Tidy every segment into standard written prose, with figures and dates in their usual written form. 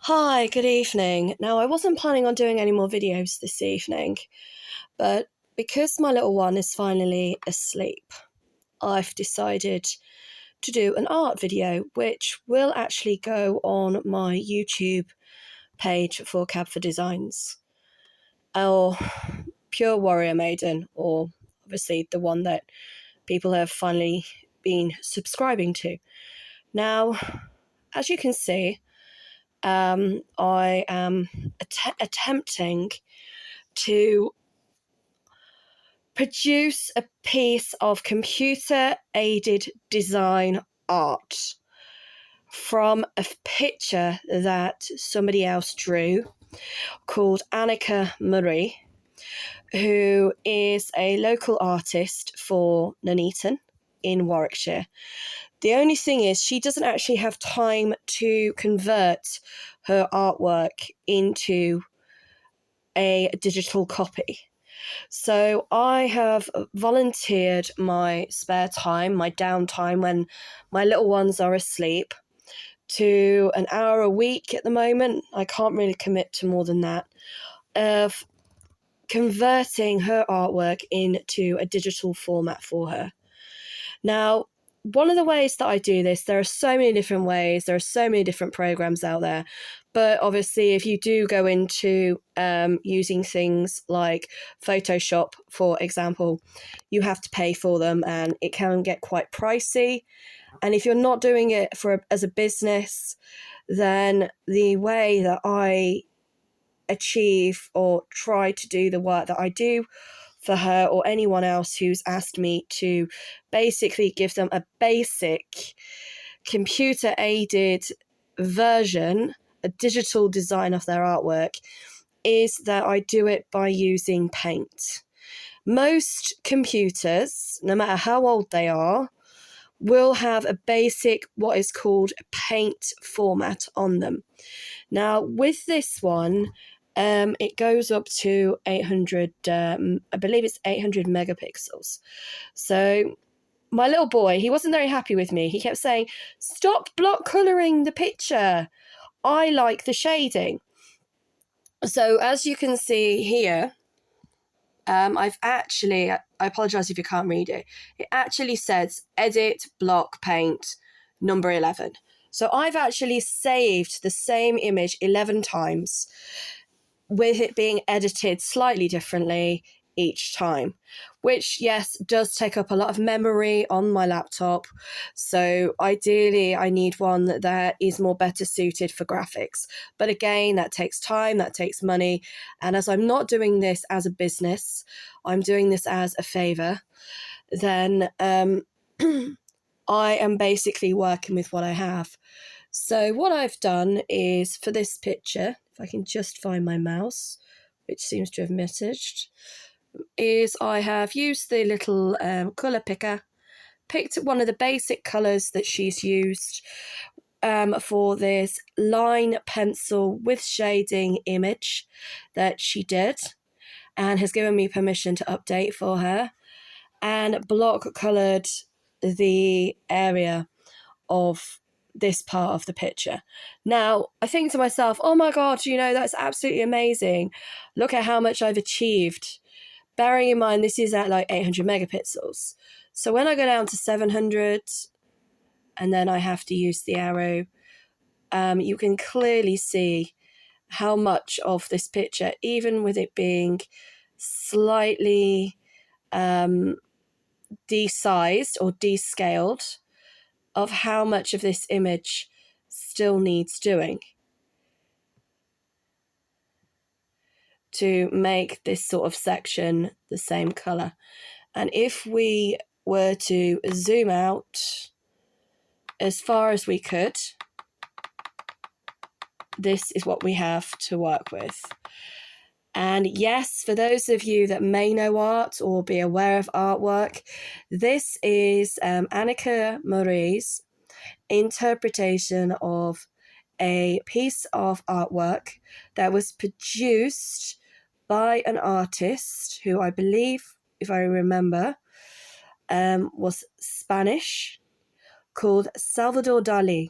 Hi, good evening. Now, I wasn't planning on doing any more videos this evening, but because my little one is finally asleep, I've decided to do an art video, which will actually go on my YouTube page for Cab for Designs, or Pure Warrior Maiden, or obviously the one that people have finally been subscribing to. Now, as you can see, I am attempting to produce a piece of computer-aided design art from a picture that somebody else drew called Anneka Murray, who is a local artist for Nuneaton in Warwickshire. The only thing is she doesn't actually have time to convert her artwork into a digital copy. So I have volunteered my spare time, my downtime when my little ones are asleep, to an hour a week at the moment. I can't really commit to more than that, of converting her artwork into a digital format for her. Now, one of the ways that I do this, there are so many different ways, there are so many different programs out there, but obviously if you do go into using things like Photoshop, for example, you have to pay for them and it can get quite pricey. And if you're not doing it as a business, then the way that I achieve or try to do the work that I do for her or anyone else who's asked me to basically give them a basic computer-aided version, a digital design of their artwork, is that I do it by using paint. Most computers, no matter how old they are, will have a basic, what is called a paint format on them. Now, with this one, it goes up to 800, I believe it's 800 megapixels. So my little boy, he wasn't very happy with me. He kept saying, "Stop block colouring the picture. I like the shading." So as you can see here, I apologise if you can't read it. It actually says edit block paint number 11. So I've actually saved the same image 11 times, with it being edited slightly differently each time, which, yes, does take up a lot of memory on my laptop. So ideally, I need one that is more better suited for graphics. But again, that takes time, that takes money. And as I'm not doing this as a business, I'm doing this as a favour, then I am basically working with what I have. So what I've done is, for this picture, if I can just find my mouse, which seems to have messaged, is I have used the little colour picker, picked one of the basic colours that she's used for this line pencil with shading image that she did, and has given me permission to update for her, and block coloured the area of this part of the picture. Now, I think to myself, oh my God, that's absolutely amazing. Look at how much I've achieved. Bearing in mind, this is at like 800 megapixels. So when I go down to 700, and then I have to use the arrow, you can clearly see how much of this picture, even with it being slightly desized or descaled, of how much of this image still needs doing to make this sort of section the same colour. And if we were to zoom out as far as we could, this is what we have to work with. And yes, for those of you that may know art or be aware of artwork, this is Anneka Murray's interpretation of a piece of artwork that was produced by an artist who, I believe, if I remember, was Spanish, called Salvador Dali.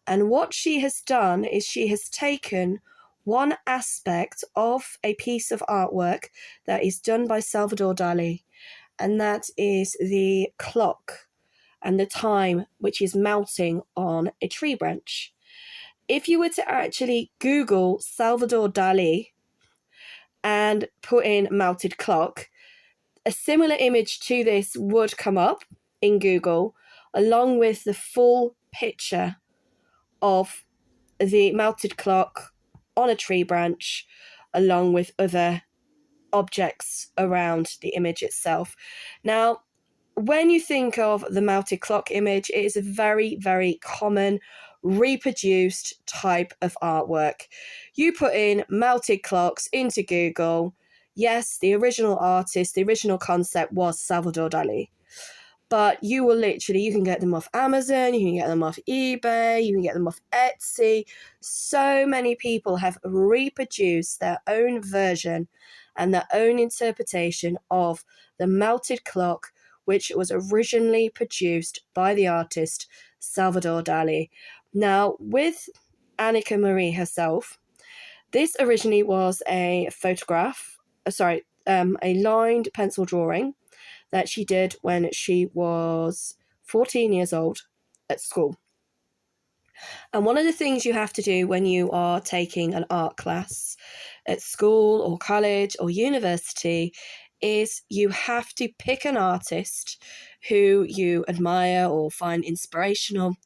And what she has done is she has taken one aspect of a piece of artwork that is done by Salvador Dali, and that is the clock and the time which is melting on a tree branch. If you were to actually Google Salvador Dali and put in melted clock, a similar image to this would come up in Google, along with the full picture of the melted clock on a tree branch, along with other objects around the image itself. Now, when you think of the melted clock image, it is a very, very common reproduced type of artwork. You put in melted clocks into Google. Yes, the original artist, the original concept was Salvador Dali. But you can get them off Amazon, you can get them off eBay, you can get them off Etsy. So many people have reproduced their own version and their own interpretation of the melted clock, which was originally produced by the artist Salvador Dali. Now, with Anneka Marie herself, this originally was a a lined pencil drawing that she did when she was 14 years old at school. And one of the things you have to do when you are taking an art class at school or college or university is you have to pick an artist who you admire or find inspirational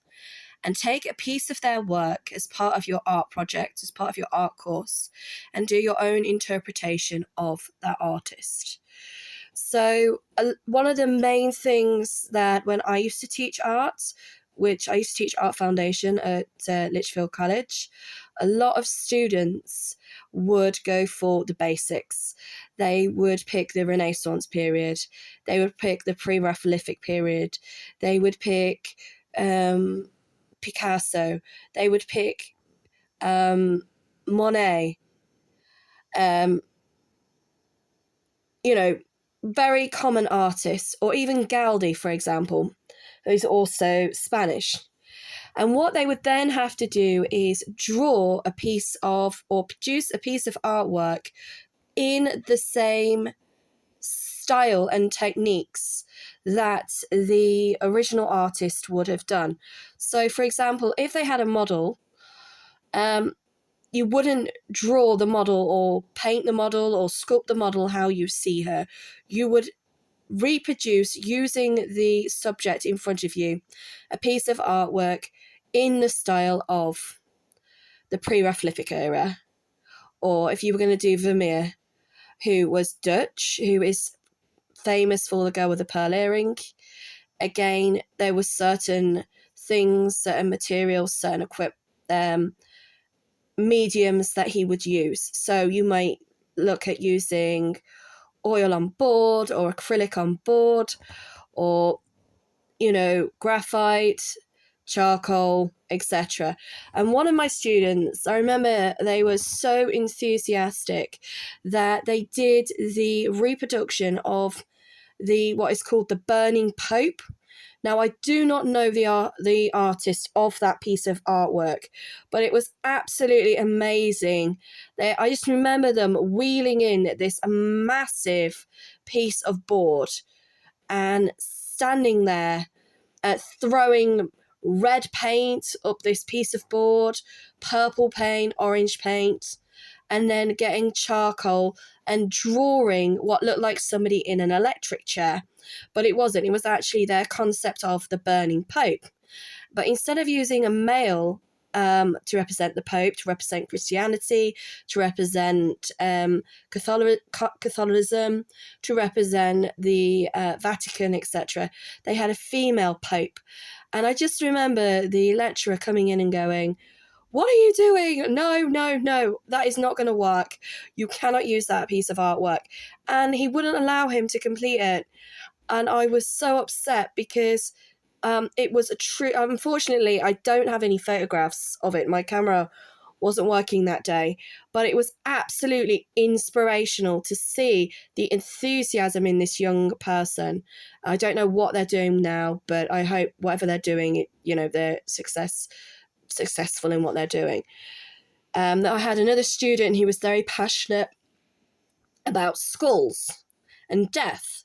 and take a piece of their work as part of your art project, as part of your art course, and do your own interpretation of that artist. So one of the main things that when I used to teach art, which I used to teach Art Foundation at Lichfield College, a lot of students would go for the basics. They would pick the Renaissance period. They would pick the pre-Raphaelite period. They would pick Picasso. They would pick Monet. Very common artists, or even Gaudi, for example, who's also Spanish. And what they would then have to do is draw a piece of, or produce a piece of artwork in the same style and techniques that the original artist would have done. So, for example, if they had a model, you wouldn't draw the model or paint the model or sculpt the model how you see her. You would reproduce, using the subject in front of you, a piece of artwork in the style of the pre-Raphaelite era. Or if you were going to do Vermeer, who was Dutch, who is famous for the girl with the pearl earring. Again, there were certain things, certain materials, certain mediums that he would use. So you might look at using oil on board or acrylic on board, or graphite, charcoal, etc. And one of my students, I remember they were so enthusiastic that they did the reproduction of what is called the Burning Pope. Now, I do not know the artist of that piece of artwork, but it was absolutely amazing. I just remember them wheeling in this massive piece of board and standing there, throwing red paint up this piece of board, purple paint, orange paint, and then getting charcoal and drawing what looked like somebody in an electric chair. But it wasn't. It was actually their concept of the burning Pope. But instead of using a male to represent the Pope, to represent Christianity, to represent Catholicism, to represent the Vatican, etc., they had a female Pope. And I just remember the lecturer coming in and going, "What are you doing? No, that is not going to work. You cannot use that piece of artwork." And he wouldn't allow him to complete it. And I was so upset because it was a true... Unfortunately, I don't have any photographs of it. My camera wasn't working that day. But it was absolutely inspirational to see the enthusiasm in this young person. I don't know what they're doing now, but I hope whatever they're doing, their success successful in what they're doing. I had another student who was very passionate about skulls and death.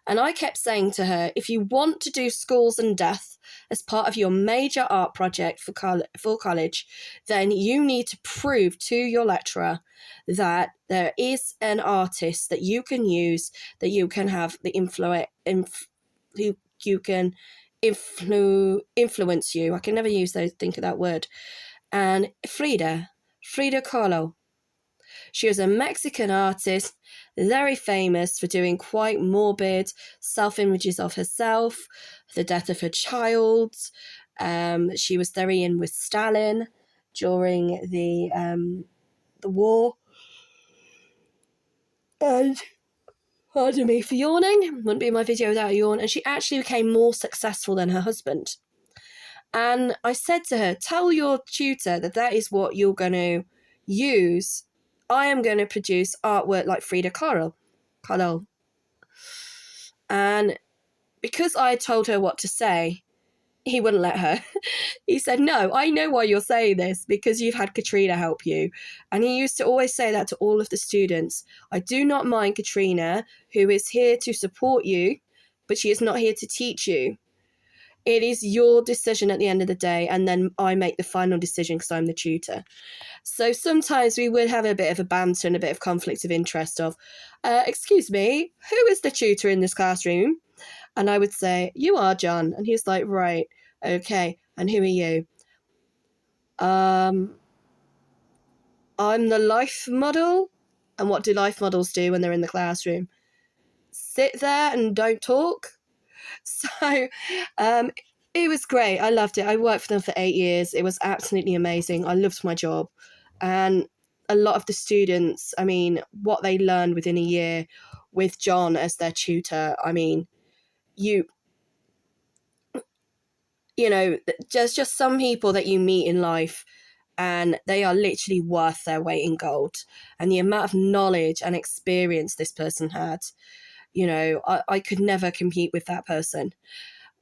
And I kept saying to her, if you want to do skulls and death as part of your major art project for college, then you need to prove to your lecturer that there is an artist that you can use, that you can have the who can influence you. I can never think of that word. And Frida Kahlo. She was a Mexican artist, very famous for doing quite morbid self-images of herself, the death of her child. She was very in with Stalin during the war. And pardon me for yawning, wouldn't be my video without a yawn. And she actually became more successful than her husband. And I said to her, tell your tutor that is what you're going to use. I am going to produce artwork like Frida Kahlo. And because I told her what to say, he wouldn't let her. He said, no, I know why you're saying this, because you've had Katrina help you. And he used to always say that to all of the students. I do not mind Katrina, who is here to support you, but she is not here to teach you. It is your decision at the end of the day, and then I make the final decision because I'm the tutor. So sometimes we would have a bit of a banter and a bit of conflict of interest of, excuse me, who is the tutor in this classroom? And I would say, you are, John. And he's like, right, okay. And who are you? I'm the life model. And what do life models do when they're in the classroom? Sit there and don't talk. So it was great. I loved it. I worked for them for 8 years. It was absolutely amazing. I loved my job. And a lot of the students, I mean, what they learned within a year with John as their tutor, I mean, you know, there's just some people that you meet in life and they are literally worth their weight in gold. And the amount of knowledge and experience this person had, you know, I could never compete with that person.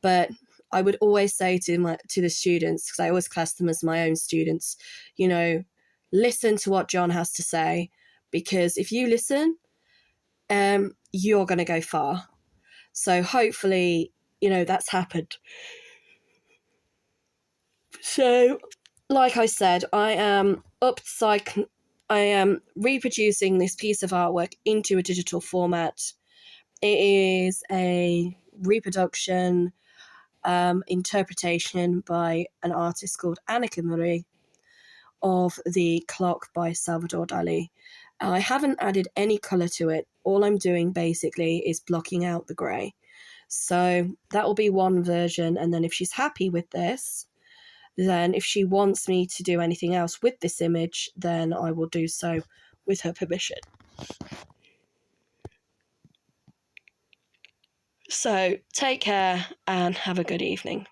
But I would always say to the students, because I always class them as my own students, you know, listen to what John has to say, because if you listen, you're going to go far. So hopefully, you know, that's happened. So, like I said, I am reproducing this piece of artwork into a digital format. It is a reproduction interpretation by an artist called Anneka of the clock by Salvador Dali. I haven't added any colour to it. All I'm doing basically is blocking out the grey. So that will be one version, and then if she's happy with this, then if she wants me to do anything else with this image, then I will do so with her permission. So take care and have a good evening.